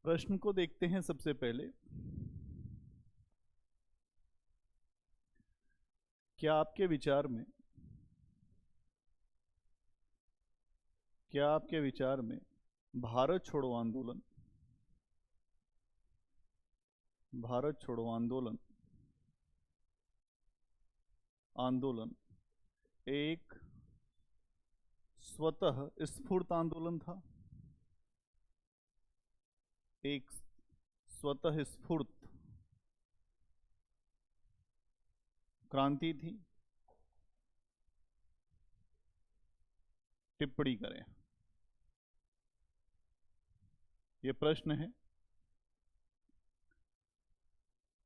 प्रश्न को देखते हैं सबसे पहले। क्या आपके विचार में भारत छोड़ो आंदोलन एक स्वतः स्फूर्त आंदोलन था, एक स्वतः स्फूर्त क्रांति थी? टिप्पणी करें। यह प्रश्न है।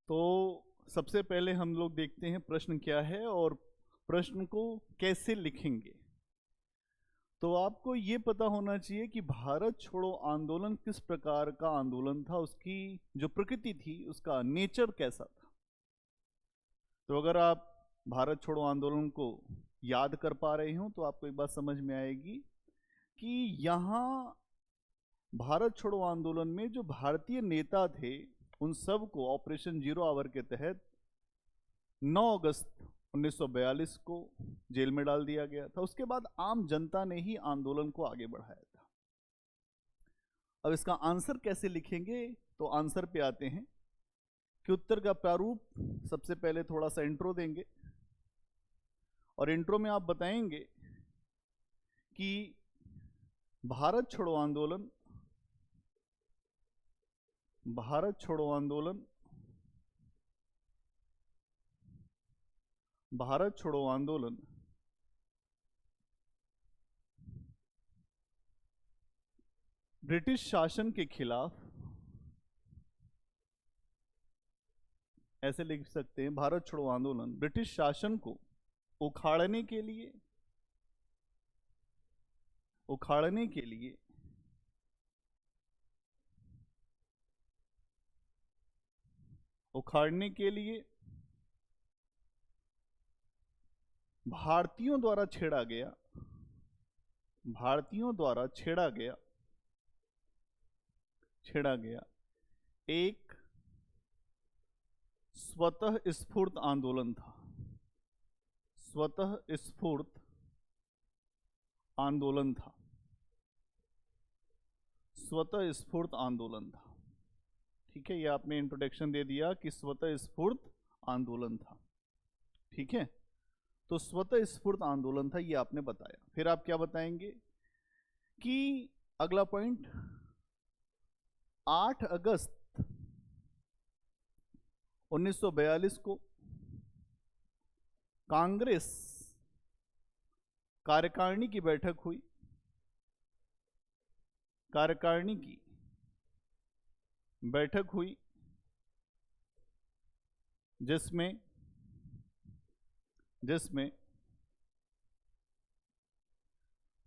तो सबसे पहले हम लोग देखते हैं प्रश्न क्या है और प्रश्न को कैसे लिखेंगे। तो आपको ये पता होना चाहिए कि भारत छोड़ो आंदोलन किस प्रकार का आंदोलन था, उसकी जो प्रकृति थी, उसका नेचर कैसा था। तो अगर आप भारत छोड़ो आंदोलन को याद कर पा रहे हो तो आपको एक बात समझ में आएगी कि यहाँ भारत छोड़ो आंदोलन में जो भारतीय नेता थे उन सब को ऑपरेशन जीरो आवर के तहत 9 अगस्त 1942 को जेल में डाल दिया गया था। उसके बाद आम जनता ने ही आंदोलन को आगे बढ़ाया था। अब इसका आंसर कैसे लिखेंगे, तो आंसर पे आते हैं कि उत्तर का प्रारूप सबसे पहले थोड़ा सा इंट्रो देंगे और इंट्रो में आप बताएंगे कि भारत छोड़ो आंदोलन ब्रिटिश शासन के खिलाफ, ऐसे लिख सकते हैं, भारत छोड़ो आंदोलन ब्रिटिश शासन को उखाड़ने के लिए भारतीयों द्वारा छेड़ा गया एक स्वतः स्फूर्त आंदोलन था। ठीक है, ये आपने इंट्रोडक्शन दे दिया कि स्वतः स्फूर्त आंदोलन था। ठीक है, तो स्वतः स्फूर्त आंदोलन था, ये आपने बताया। फिर आप क्या बताएंगे कि अगला पॉइंट 8 अगस्त 1942 को कांग्रेस कार्यकारिणी की बैठक हुई, जिसमें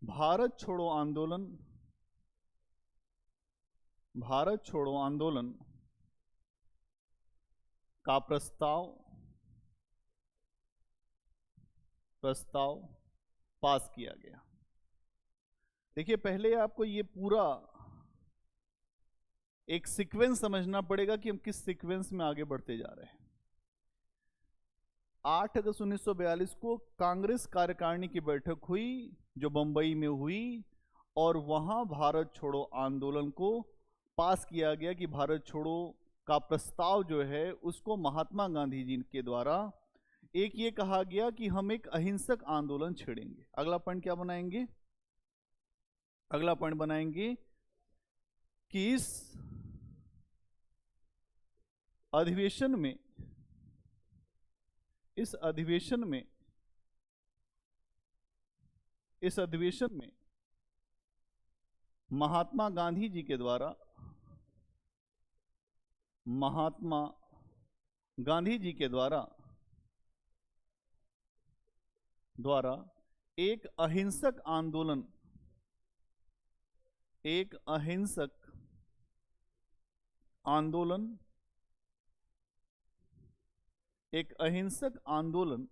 भारत छोड़ो आंदोलन का प्रस्ताव पास किया गया। देखिए, पहले आपको ये पूरा एक सीक्वेंस समझना पड़ेगा कि हम किस सीक्वेंस में आगे बढ़ते जा रहे हैं। 8 अगस्त 1942 को कांग्रेस कार्यकारिणी की बैठक हुई जो बंबई में हुई, और वहां भारत छोड़ो आंदोलन को पास किया गया कि भारत छोड़ो का प्रस्ताव जो है उसको महात्मा गांधी जी के द्वारा एक ये कहा गया कि हम एक अहिंसक आंदोलन छेड़ेंगे। अगला पॉइंट क्या बनाएंगे? अगला पॉइंट बनाएंगे कि इस अधिवेशन में महात्मा गांधी जी के द्वारा एक अहिंसक आंदोलन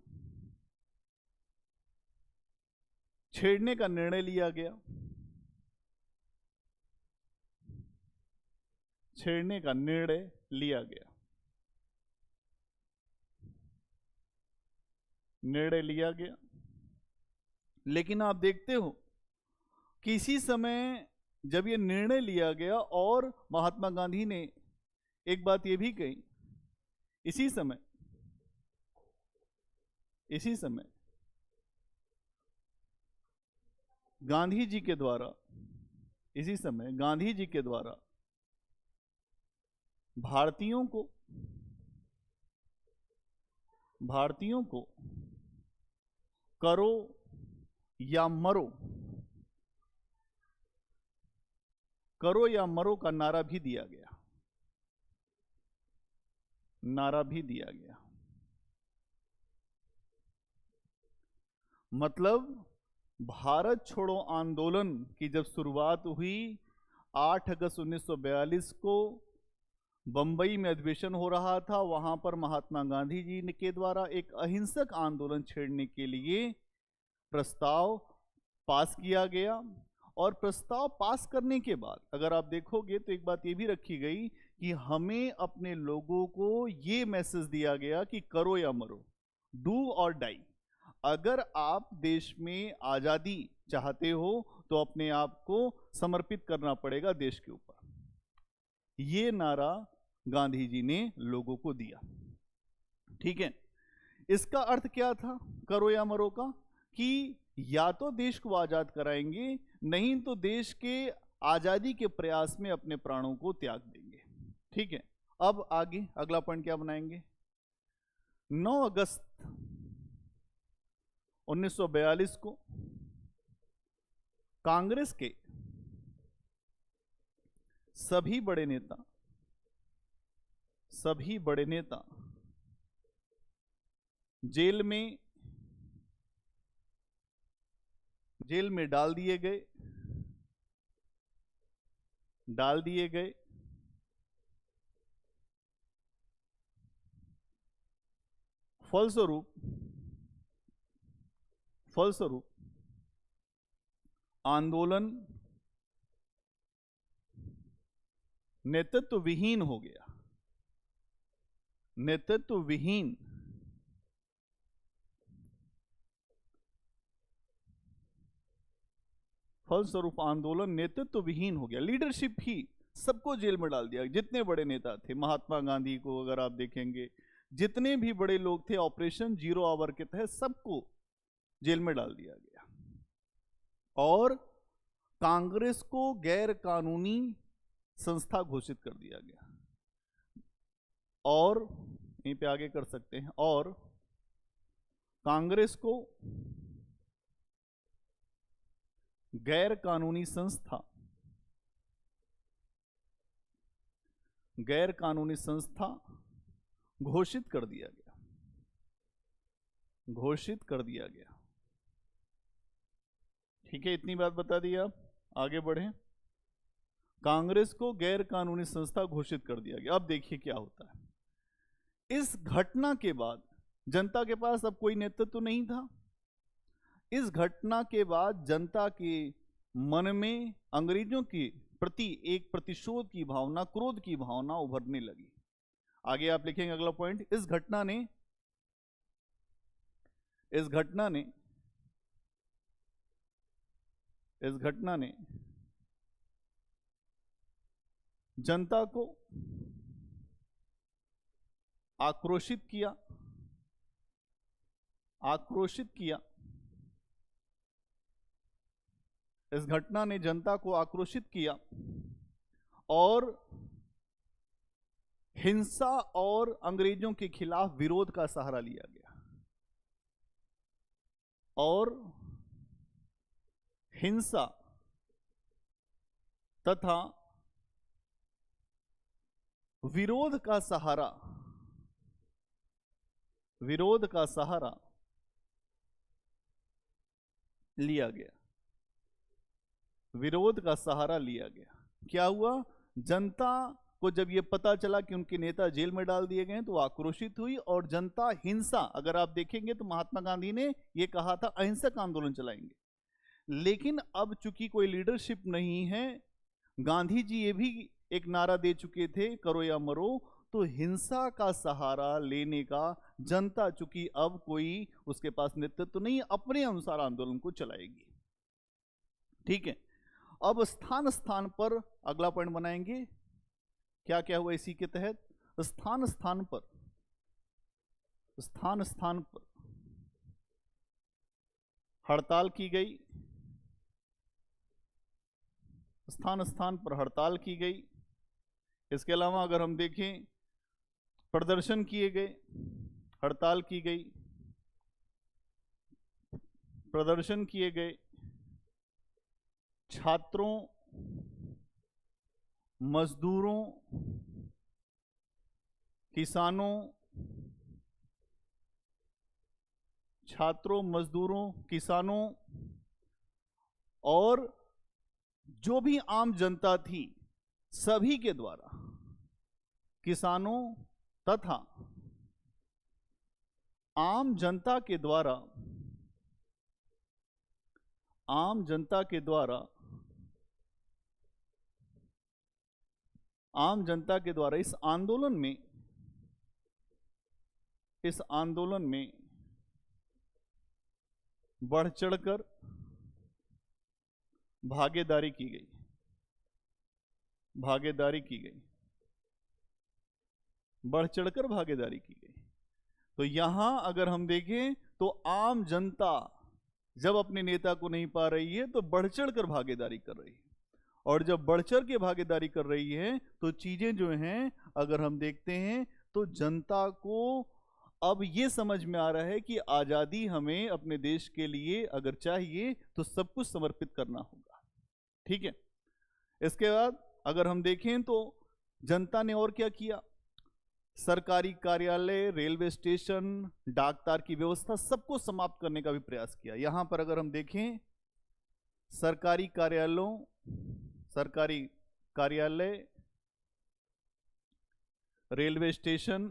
छेड़ने का निर्णय लिया गया। छेड़ने का निर्णय लिया गया। निर्णय लिया गया। लेकिन आप देखते हो कि इसी समय जब ये निर्णय लिया गया और महात्मा गांधी ने एक बात ये भी कही, इसी समय गांधी जी के द्वारा भारतीयों को करो या मरो का नारा भी दिया गया। मतलब भारत छोड़ो आंदोलन की जब शुरुआत हुई 8 अगस्त 1942 को बंबई में अधिवेशन हो रहा था, वहां पर महात्मा गांधी जी के द्वारा एक अहिंसक आंदोलन छेड़ने के लिए प्रस्ताव पास किया गया। और प्रस्ताव पास करने के बाद अगर आप देखोगे तो एक बात ये भी रखी गई कि हमें अपने लोगों को ये मैसेज दिया गया कि करो या मरो, डू और डाई। अगर आप देश में आजादी चाहते हो तो अपने आप को समर्पित करना पड़ेगा देश के ऊपर। ये नारा गांधी जी ने लोगों को दिया। ठीक है, इसका अर्थ क्या था करो या मरो का? कि या तो देश को आजाद कराएंगे, नहीं तो देश के आजादी के प्रयास में अपने प्राणों को त्याग देंगे। ठीक है, अब आगे अगला पॉइंट क्या बनाएंगे? 9 अगस्त 1942 को कांग्रेस के सभी बड़े नेता जेल में डाल दिए गए। फलस्वरूप आंदोलन नेतृत्व विहीन हो गया। फलस्वरूप आंदोलन नेतृत्व विहीन हो गया। लीडरशिप ही सबको जेल में डाल दिया। जितने बड़े नेता थे, महात्मा गांधी को अगर आप देखेंगे, जितने भी बड़े लोग थे, ऑपरेशन 0 आवर के तहत सबको जेल में डाल दिया गया। और कांग्रेस को गैर कानूनी संस्था घोषित कर दिया गया। और यहीं पे आगे कर सकते हैं, और कांग्रेस को गैर कानूनी संस्था घोषित कर दिया गया। ठीक है, इतनी बात बता दी। आप आगे बढ़ें। कांग्रेस को गैर कानूनी संस्था घोषित कर दिया गया। अब देखिए क्या होता है। इस घटना के बाद जनता के पास अब कोई नेतृत्व नहीं था। इस घटना के बाद जनता के मन में अंग्रेजों के प्रति एक प्रतिशोध की भावना, क्रोध की भावना उभरने लगी। आगे आप लिखेंगे अगला पॉइंट, इस घटना ने जनता को आक्रोशित किया। इस घटना ने जनता को आक्रोशित किया और हिंसा और अंग्रेजों के खिलाफ विरोध का सहारा लिया गया। और हिंसा तथा विरोध का सहारा लिया गया। क्या हुआ? जनता को जब यह पता चला कि उनके नेता जेल में डाल दिए गए हैं तो आक्रोशित हुई और जनता हिंसा, अगर आप देखेंगे तो महात्मा गांधी ने यह कहा था अहिंसक आंदोलन चलाएंगे। लेकिन अब चूंकि कोई लीडरशिप नहीं है, गांधी जी ये भी एक नारा दे चुके थे, करो या मरो। तो हिंसा का सहारा लेने का जनता, चूंकि अब कोई उसके पास नेतृत्व नहीं, अपने अनुसार आंदोलन को चलाएगी। ठीक है, अब स्थान स्थान पर अगला पॉइंट बनाएंगे। क्या क्या हुआ इसी के तहत? स्थान स्थान पर हड़ताल की गई, स्थान स्थान पर हड़ताल की गई। इसके अलावा अगर हम देखें, प्रदर्शन किए गए, हड़ताल की गई, प्रदर्शन किए गए, छात्रों, मजदूरों, किसानों, किसानों और जो भी आम जनता थी, सभी के द्वारा, किसानों तथा आम जनता के द्वारा इस आंदोलन में बढ़ चढ़कर भागीदारी की गई। बढ़ चढ़कर भागीदारी की गई। तो यहां अगर हम देखें तो आम जनता जब अपने नेता को नहीं पा रही है तो बढ़ चढ़कर भागीदारी कर रही है, और जब बढ़ चढ़ के भागीदारी कर रही है तो चीजें जो हैं अगर हम देखते हैं तो जनता को अब ये समझ में आ रहा है कि आजादी हमें अपने देश के लिए अगर चाहिए तो सब कुछ समर्पित करना होगा। ठीक है, इसके बाद अगर हम देखें तो जनता ने और क्या किया? सरकारी कार्यालय, रेलवे स्टेशन, डाकतार की व्यवस्था, सबको समाप्त करने का भी प्रयास किया। यहां पर अगर हम देखें, सरकारी कार्यालय, रेलवे स्टेशन,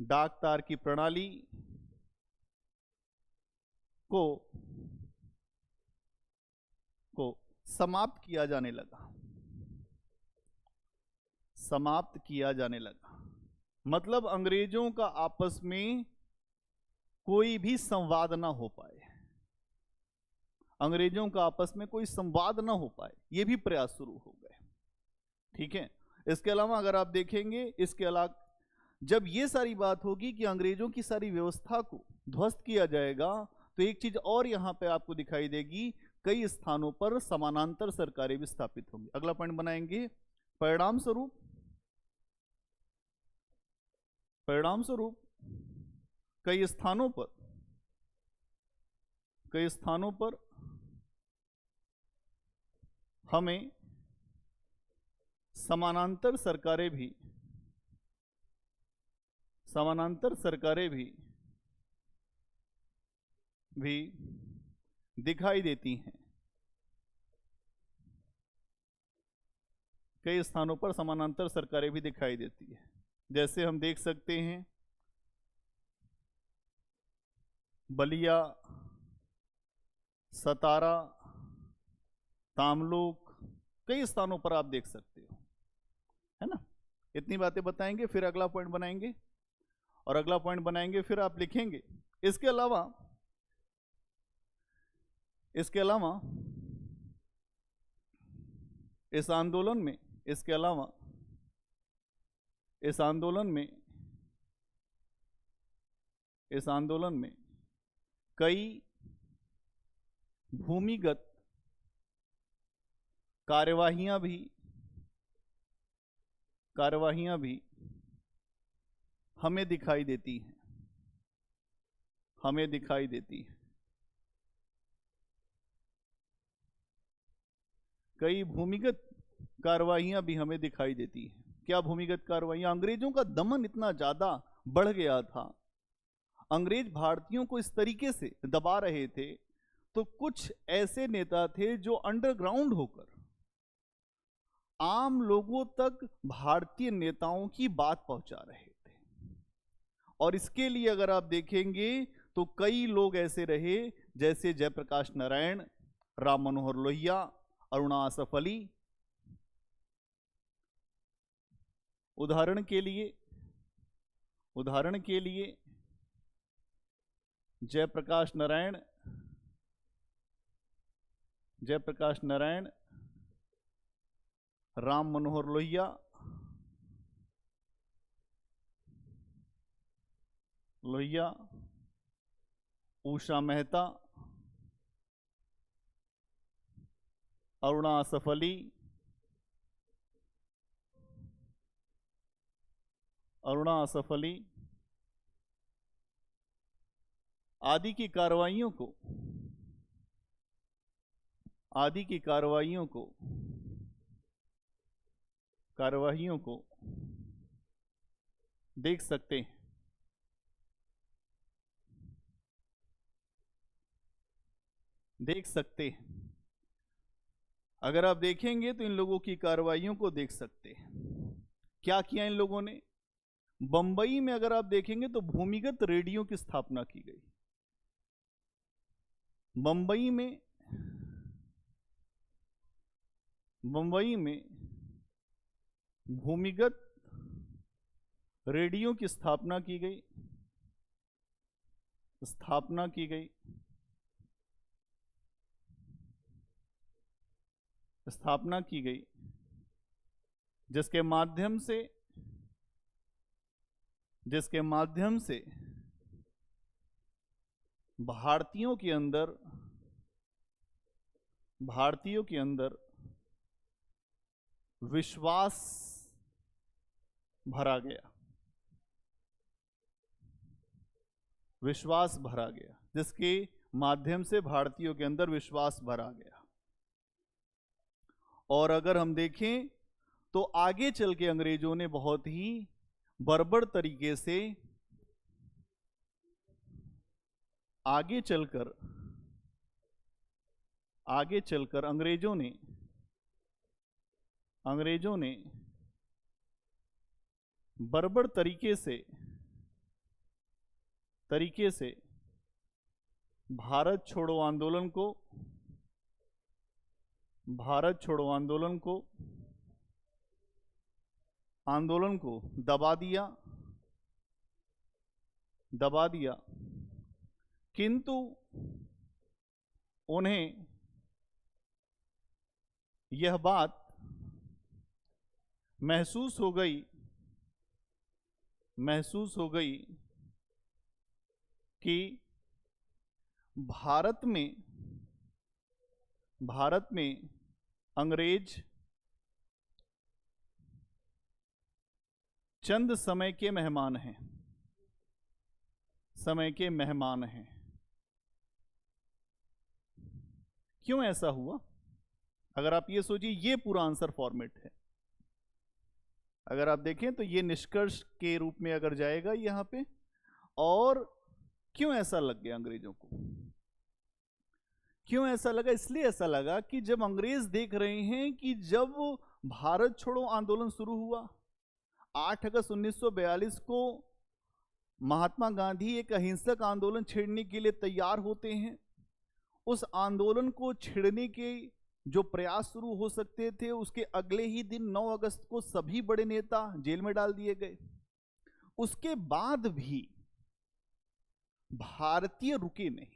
डाकतार की प्रणाली को समाप्त किया जाने लगा। मतलब अंग्रेजों का आपस में कोई भी संवाद ना हो पाए, ये भी प्रयास शुरू हो गए। ठीक है, इसके अलावा अगर आप देखेंगे, जब ये सारी बात होगी कि अंग्रेजों की सारी व्यवस्था को ध्वस्त किया जाएगा, तो एक चीज और यहां पे आपको दिखाई देगी, कई स्थानों पर समानांतर सरकारें भी स्थापित होंगी। अगला पॉइंट बनाएंगे, परिणाम स्वरूप कई स्थानों पर हमें समानांतर सरकारें भी दिखाई देती हैं। कई स्थानों पर समानांतर सरकारें भी दिखाई देती है। जैसे हम देख सकते हैं, बलिया, सतारा, तामलुक, कई स्थानों पर आप देख सकते हो, है ना। इतनी बातें बताएंगे, फिर अगला पॉइंट बनाएंगे, और अगला पॉइंट बनाएंगे फिर आप लिखेंगे। इसके अलावा इस आंदोलन में कई भूमिगत कार्यवाहियां भी हमें दिखाई देती हैं। कई भूमिगत कार्रवाइयां भी हमें दिखाई देती हैं। क्या भूमिगत कार्रवाइयां? अंग्रेजों का दमन इतना ज्यादा बढ़ गया था, अंग्रेज भारतीयों को इस तरीके से दबा रहे थे, तो कुछ ऐसे नेता थे जो अंडरग्राउंड होकर आम लोगों तक भारतीय नेताओं की बात पहुंचा रहे थे। और इसके लिए अगर आप देखेंगे तो कई लोग ऐसे रहे, जैसे जयप्रकाश नारायण, राम मनोहर लोहिया, अरुणा आसफ अली। उदाहरण के लिए जयप्रकाश नारायण, राम मनोहर लोहिया, उषा मेहता, अरुणा आसफ अली, आदि की कार्रवाइयों को देख सकते हैं। अगर आप देखेंगे तो इन लोगों की कार्रवाइयों को देख सकते हैं। क्या किया इन लोगों ने? बंबई में अगर आप देखेंगे तो भूमिगत रेडियो की स्थापना की गई। बंबई में भूमिगत रेडियो की स्थापना की गई, जिसके माध्यम से भारतीयों के अंदर विश्वास भरा गया, जिसके माध्यम से भारतीयों के अंदर विश्वास भरा गया। और अगर हम देखें तो आगे चल के अंग्रेजों ने बहुत ही बर्बर तरीके से आगे चलकर अंग्रेजों ने बर्बर तरीके से भारत छोड़ो आंदोलन को दबा दिया, किंतु उन्हें यह बात महसूस हो गई कि भारत में अंग्रेज चंद समय के मेहमान हैं। क्यों ऐसा हुआ? अगर आप ये सोचिए, ये पूरा आंसर फॉर्मेट है। अगर आप देखें तो ये निष्कर्ष के रूप में अगर जाएगा यहां पे, और क्यों ऐसा लग गया अंग्रेजों को? क्यों ऐसा लगा? इसलिए ऐसा लगा कि जब अंग्रेज देख रहे हैं कि जब भारत छोड़ो आंदोलन शुरू हुआ 8 अगस्त 1942 को, महात्मा गांधी एक अहिंसक आंदोलन छेड़ने के लिए तैयार होते हैं। उस आंदोलन को छेड़ने के जो प्रयास शुरू हो सकते थे, उसके अगले ही दिन 9 अगस्त को सभी बड़े नेता जेल में डाल दिए गए। उसके बाद भी भारतीय रुके नहीं।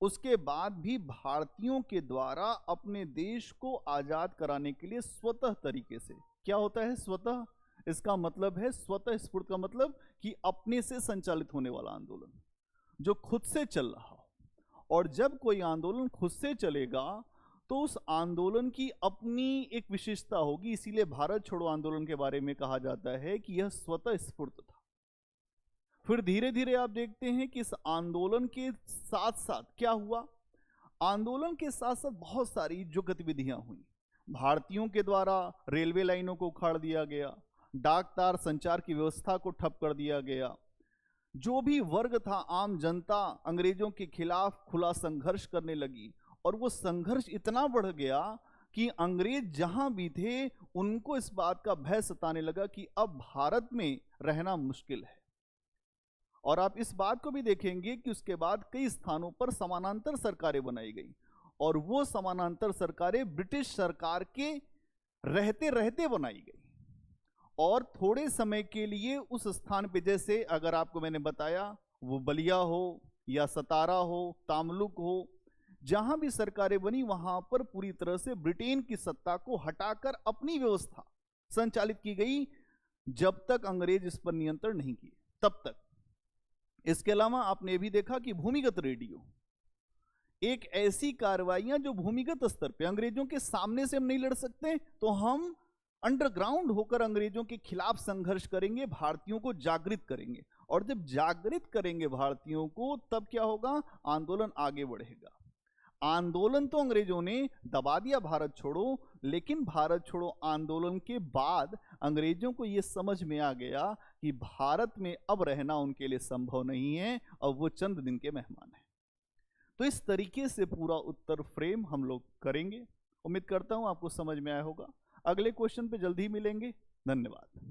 उसके बाद भी भारतीयों के द्वारा अपने देश को आजाद कराने के लिए स्वतः तरीके से, क्या होता है स्वतः? इसका मतलब है स्वतः स्फूर्त का मतलब कि अपने से संचालित होने वाला आंदोलन जो खुद से चल रहा हो। और जब कोई आंदोलन खुद से चलेगा तो उस आंदोलन की अपनी एक विशेषता होगी। इसीलिए भारत छोड़ो आंदोलन के बारे में कहा जाता है कि यह स्वतः स्फूर्त था। फिर धीरे धीरे आप देखते हैं कि इस आंदोलन के साथ साथ क्या हुआ? आंदोलन के साथ साथ बहुत सारी जो गतिविधियां हुई, भारतीयों के द्वारा रेलवे लाइनों को उखाड़ दिया गया, डाक तार संचार की व्यवस्था को ठप कर दिया गया। जो भी वर्ग था, आम जनता, अंग्रेजों के खिलाफ खुला संघर्ष करने लगी। और वो संघर्ष इतना बढ़ गया कि अंग्रेज जहां भी थे उनको इस बात का भय सताने लगा कि अब भारत में रहना मुश्किल है। और आप इस बात को भी देखेंगे कि उसके बाद कई स्थानों पर समानांतर सरकारें बनाई गई और वो समानांतर सरकारें ब्रिटिश सरकार के रहते रहते बनाई गई और थोड़े समय के लिए उस स्थान पे, जैसे अगर आपको मैंने बताया वो बलिया हो या सतारा हो, तामलुक हो, जहां भी सरकारें बनी वहां पर पूरी तरह से ब्रिटेन की सत्ता को हटाकर अपनी व्यवस्था संचालित की गई, जब तक अंग्रेज इस पर नियंत्रण नहीं किए तब तक। इसके अलावा आपने ये भी देखा कि भूमिगत रेडियो एक ऐसी कार्रवाइयां जो भूमिगत स्तर पे, अंग्रेजों के सामने से हम नहीं लड़ सकते तो हम अंडरग्राउंड होकर अंग्रेजों के खिलाफ संघर्ष करेंगे, भारतीयों को जागृत करेंगे, और जब जागृत करेंगे भारतीयों को तब क्या होगा, आंदोलन आगे बढ़ेगा। आंदोलन तो अंग्रेजों ने दबा दिया भारत छोड़ो, लेकिन भारत छोड़ो आंदोलन के बाद अंग्रेजों को यह समझ में आ गया कि भारत में अब रहना उनके लिए संभव नहीं है और वो चंद दिन के मेहमान हैं। तो इस तरीके से पूरा उत्तर फ्रेम हम लोग करेंगे। उम्मीद करता हूं आपको समझ में आया होगा। अगले क्वेश्चन पे जल्दी ही मिलेंगे। धन्यवाद।